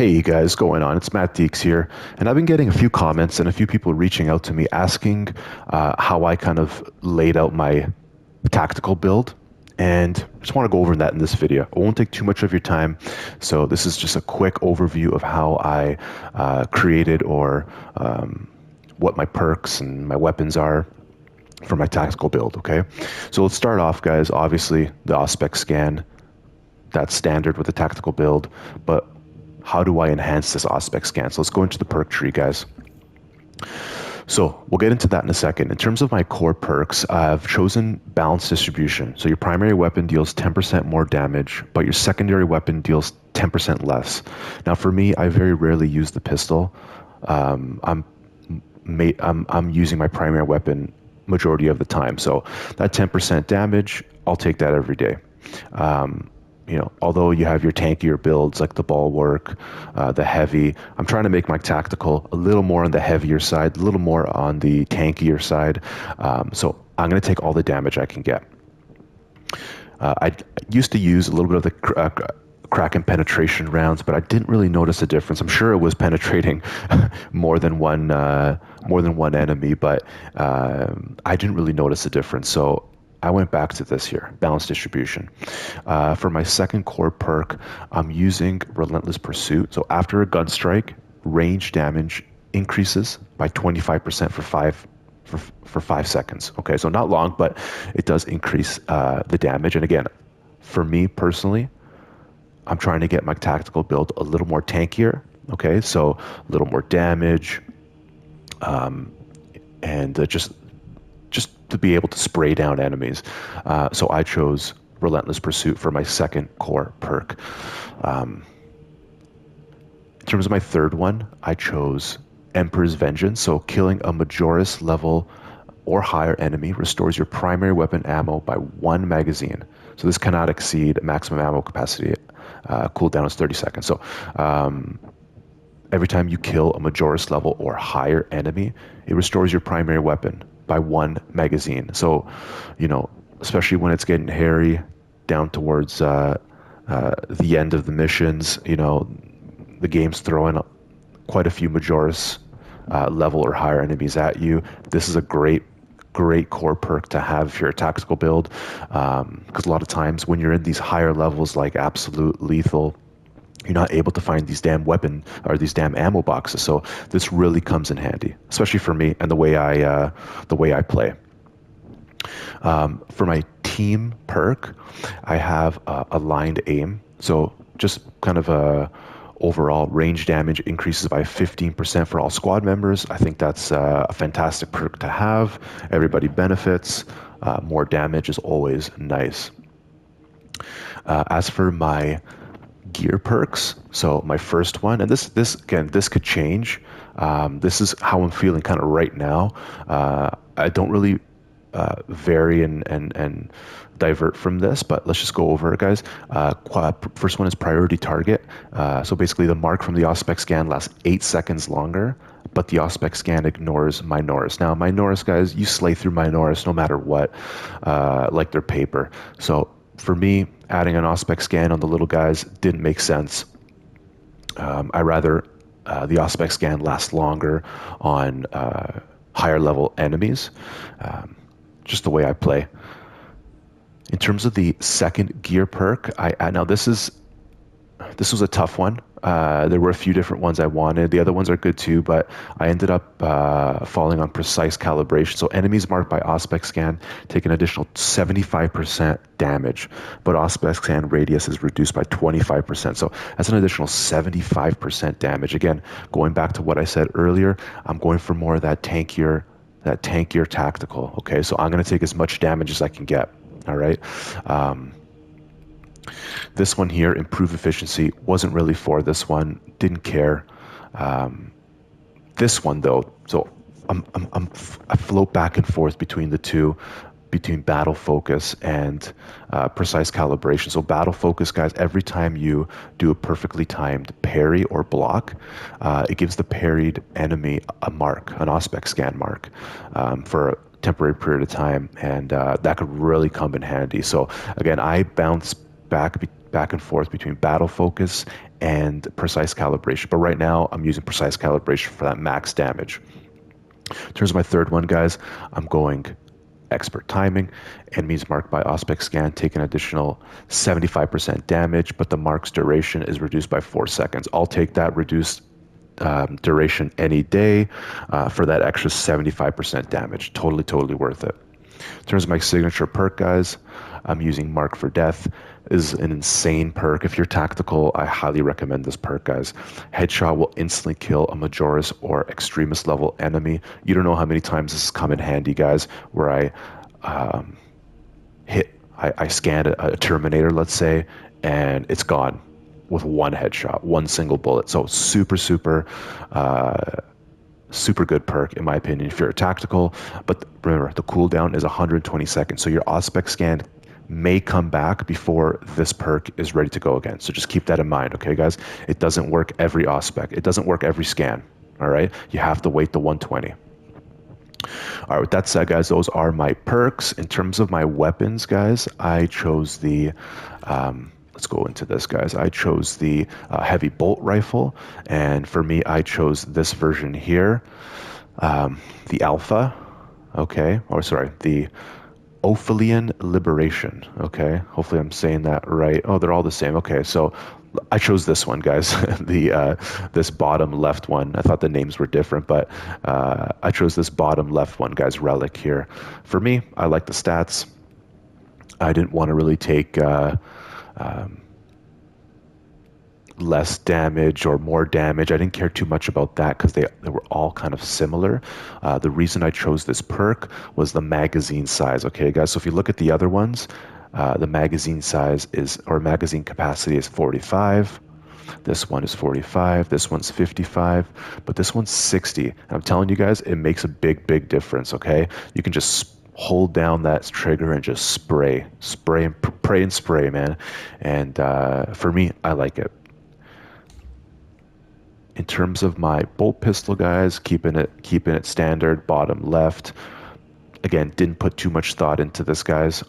Hey, you guys, going on? It's Matt Deegz here, and I've been getting a few comments and a few people reaching out to me asking how I kind of laid out my tactical build, and I just want to go over that in this video. I won't take too much of your time, so this is just a quick overview of how I created or what my perks and my weapons are for my tactical build. Okay, so let's start off, guys. Obviously, the Auspex scan, that's standard with the tactical build, but how do I enhance this Auspex scan? So let's go into the perk tree, guys. So we'll get into that in a second. In terms of my core perks, I've chosen balanced distribution. So your primary weapon deals 10% more damage, but your secondary weapon deals 10% less. Now for me, I very rarely use the pistol. I'm using my primary weapon majority of the time. So that 10% damage, I'll take that every day. Although you have your tankier builds like the bulwark, the heavy, I'm trying to make my tactical a little more on the heavier side, a little more on the tankier side. So I'm going to take all the damage I can get. I used to use a little bit of the crack and penetration rounds, but I didn't really notice a difference. I'm sure it was penetrating more than one enemy, but I didn't really notice a difference. So I went back to this here, balanced distribution. For my second core perk, I'm using Relentless Pursuit. So after a gun strike, range damage increases by 25% for 5 seconds. Okay, so not long, but it does increase the damage. And again, for me personally, I'm trying to get my tactical build a little more tankier. Okay, so a little more damage, and just to be able to spray down enemies. So I chose Relentless Pursuit for my second core perk. In terms of my third one, I chose Emperor's Vengeance. So killing a Majoris level or higher enemy restores your primary weapon ammo by 1 magazine. So this cannot exceed maximum ammo capacity. Cooldown is 30 seconds. So every time you kill a Majoris level or higher enemy, it restores your primary weapon by 1 magazine. So, especially when it's getting hairy down towards the end of the missions, the game's throwing quite a few Majoris level or higher enemies at you. This is a great core perk to have if you're a tactical build, because a lot of times when you're in these higher levels like absolute, lethal, you're not able to find these damn weapon or these damn ammo boxes. So this really comes in handy, especially for me and the way I play. For my team perk, I have aligned aim. So just kind of overall range damage increases by 15% for all squad members. I think that's a fantastic perk to have. Everybody benefits. More damage is always nice. As for my gear perks, so my first one, and this again, this could change. This is how I'm feeling kind of right now. I don't really vary and divert from this, but let's just go over it, guys. First one is priority target. So basically the mark from the Auspex scan lasts 8 seconds longer, but the Auspex scan ignores Minoris. Now Minoris, guys, you slay through Minoris no matter what, like they're paper. So for me, adding an Auspex scan on the little guys didn't make sense. I rather the Auspex scan lasts longer on higher level enemies. Just the way I play. In terms of the second gear perk, now this was a tough one. There were a few different ones I wanted. The other ones are good too, but I ended up falling on precise calibration. So enemies marked by Auspex scan take an additional 75% damage, but Auspex scan radius is reduced by 25%. So that's an additional 75% damage. Again, going back to what I said earlier, I'm going for more of that tankier tactical. Okay, so I'm going to take as much damage as I can get. All right. This one here, improve efficiency, wasn't really for this one. Didn't care. This one though, so I float back and forth between the two, between battle focus and precise calibration. So battle focus, guys, every time you do a perfectly timed parry or block, it gives the parried enemy a mark, an Auspex scan mark, for a temporary period of time, and that could really come in handy. So again, I bounce back back and forth between battle focus and precise calibration. But right now, I'm using precise calibration for that max damage. In terms of my third one, guys, I'm going expert timing. Enemies marked by Auspex scan take an additional 75% damage, but the mark's duration is reduced by 4 seconds. I'll take that reduced duration any day for that extra 75% damage. Totally worth it. In terms of my signature perk, guys, I'm using Mark for Death. This is an insane perk. If you're tactical, I highly recommend this perk, guys. Headshot will instantly kill a Majoris or Extremist level enemy. You don't know how many times this has come in handy, guys, where I scanned a Terminator, let's say, and it's gone with one headshot, one single bullet. So super good perk, in my opinion, if you're a tactical. But remember, the cooldown is 120 seconds. So your Auspex scan may come back before this perk is ready to go again. So just keep that in mind, okay, guys? It doesn't work every Auspex. It doesn't work every scan, all right? You have to wait the 120. All right, with that said, guys, those are my perks. In terms of my weapons, guys, I chose the... let's go into this, guys. I chose the heavy bolt rifle, and for me, I chose this version here, the Alpha, okay, or sorry, the Ophelian Liberation, okay. Hopefully, I'm saying that right. Oh, they're all the same. Okay, so I chose this one, guys. This bottom left one. I thought the names were different, but I chose this bottom left one, guys. Relic here. For me, I like the stats. I didn't want to really take less damage or more damage. I didn't care too much about that because they were all kind of similar. The reason I chose this perk was the magazine size, okay, guys? So if you look at the other ones, the magazine size or magazine capacity is 45. This one is 45. This one's 55. But this one's 60. And I'm telling you guys, it makes a big difference, okay? You can just hold down that trigger and just spray and pray and spray, man. And for me, I like it. In terms of my bolt pistol, guys, keeping it standard, bottom left. Again, didn't put too much thought into this, guys.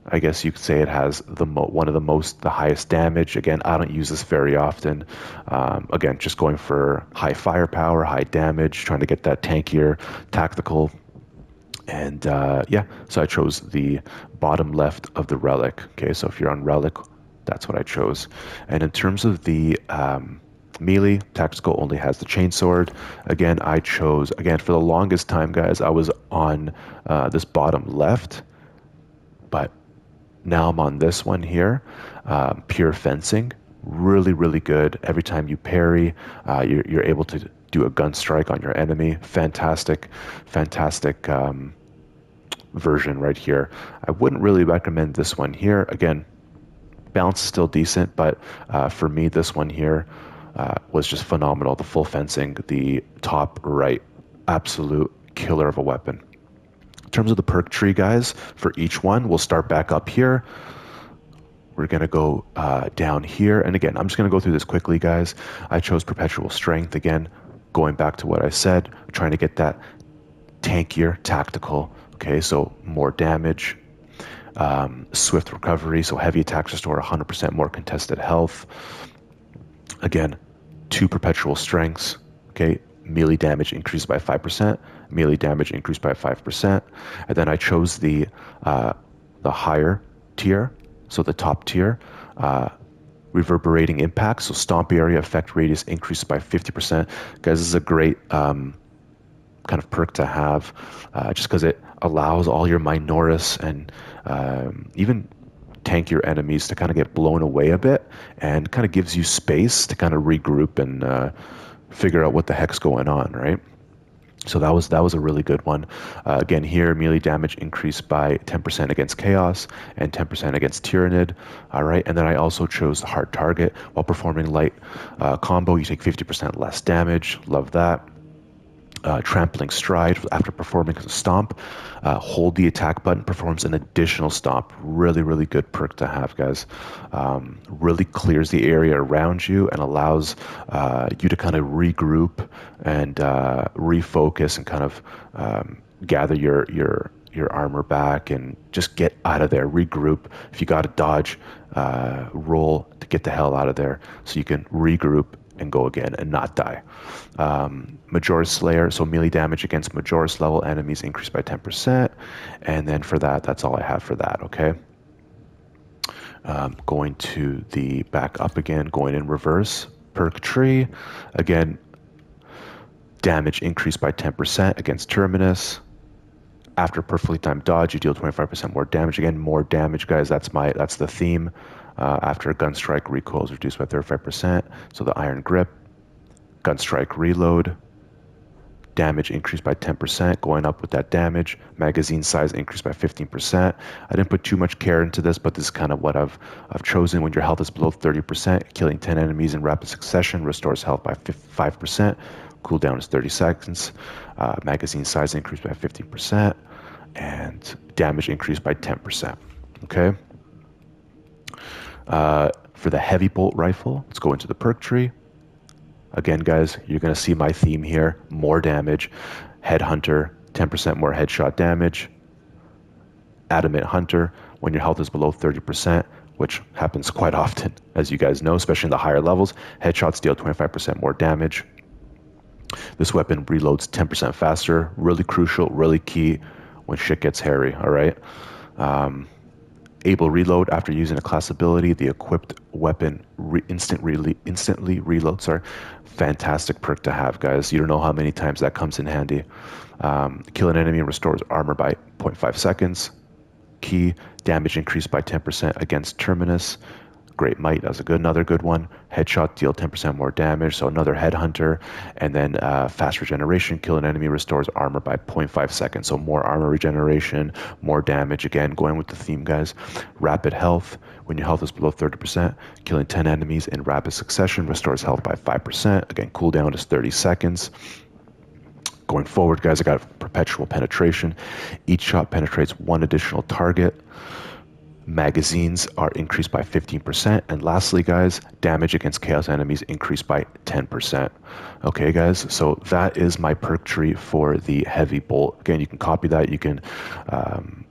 I guess you could say it has the highest damage. Again, I don't use this very often. Again, just going for high firepower, high damage, trying to get that tankier tactical. And yeah, so I chose the bottom left of the Relic. Okay, so if you're on Relic, that's what I chose. And in terms of the melee, tactical only has the chainsword. Again, I chose, for the longest time, guys, I was on this bottom left, but now I'm on this one here, pure fencing. Really good. Every time you parry, you're able to do a gun strike on your enemy. Fantastic version right here. I wouldn't really recommend this one here. Again, balance is still decent, but for me, this one here was just phenomenal. The full fencing, the top right, absolute killer of a weapon. In terms of the perk tree, guys, for each one, we'll start back up here. We're going to go down here. And again, I'm just going to go through this quickly, guys. I chose Perpetual Strength. Again, going back to what I said, trying to get that tankier tactical. Okay, so more damage. Swift recovery, so heavy attacks restore 100% more contested health. Again, 2 perpetual strengths. Okay, melee damage increased by 5%, melee damage increased by 5%. And then I chose the higher tier, so the top tier, reverberating impact, so stomp area effect radius increased by 50%. Guys, this is a great kind of perk to have, just because it allows all your Minoris and even tankier enemies to kind of get blown away a bit, and kind of gives you space to kind of regroup and figure out what the heck's going on, right? So that was a really good one. Again, here, melee damage increased by 10% against Chaos and 10% against Tyrannid. All right, and then I also chose the hard target. While performing light combo, you take 50% less damage. Love that. Trampling Stride after performing a stomp. Hold the attack button, performs an additional stomp. Really good perk to have, guys. Really clears the area around you and allows you to kind of regroup and refocus and kind of gather your your armor back and just get out of there, regroup. If you got to dodge, roll to get the hell out of there so you can regroup and go again and not die. Majora's Slayer, so melee damage against Majora's level enemies increased by 10%. And then for that, that's all I have for that, okay? Going to the back up again, going in reverse. Perk tree, again, damage increased by 10% against Terminus. After perfectly timed dodge, you deal 25% more damage. Again, more damage, guys. That's the theme. After a gun strike, recoil is reduced by 35%. So the iron grip, gun strike reload, damage increased by 10%, going up with that damage. Magazine size increased by 15%. I didn't put too much care into this, but this is kind of what I've chosen. When your health is below 30%, killing 10 enemies in rapid succession restores health by 5%. Cooldown is 30 seconds. Magazine size increased by 15%. And damage increased by 10%. Okay. For the heavy bolt rifle, let's go into the perk tree. Again, guys, you're going to see my theme here. More damage. Headhunter, 10% more headshot damage. Adamant Hunter, when your health is below 30%, which happens quite often, as you guys know, especially in the higher levels. Headshots deal 25% more damage. This weapon reloads 10% faster. Really crucial, really key when shit gets hairy, all right? Able reload after using a class ability. The equipped weapon instantly reloads. Fantastic perk to have, guys. You don't know how many times that comes in handy. Kill an enemy and restores armor by 0.5 seconds. Key, damage increased by 10% against Terminus. Great Might, that's another good one. Headshot, deal 10% more damage, so another Headhunter. And then fast regeneration, kill an enemy, restores armor by 0.5 seconds. So more armor regeneration, more damage. Again, going with the theme, guys. Rapid health, when your health is below 30%, killing 10 enemies in rapid succession restores health by 5%. Again, cooldown is 30 seconds. Going forward, guys, I got perpetual penetration. Each shot penetrates one additional target. Magazines are increased by 15%. And lastly, guys, damage against chaos enemies increased by 10%. Okay, guys, so that is my perk tree for the heavy bolt. Again, you can copy that. You can kind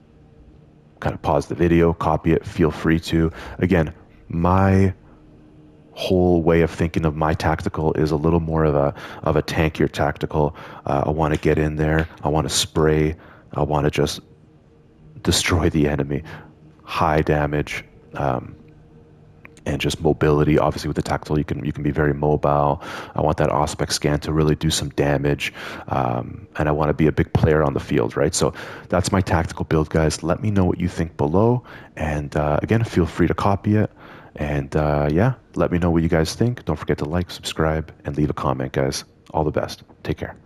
of pause the video, copy it, feel free to. Again, my whole way of thinking of my tactical is a little more of a tankier tactical. I want to get in there. I want to spray. I want to just destroy the enemy. High damage, and just mobility. Obviously, with the tactical, you can be very mobile. I want that Auspex scan to really do some damage, and I want to be a big player on the field, right? So that's my tactical build, guys. Let me know what you think below, and again, feel free to copy it. And yeah, let me know what you guys think. Don't forget to like, subscribe, and leave a comment, guys. All the best. Take care.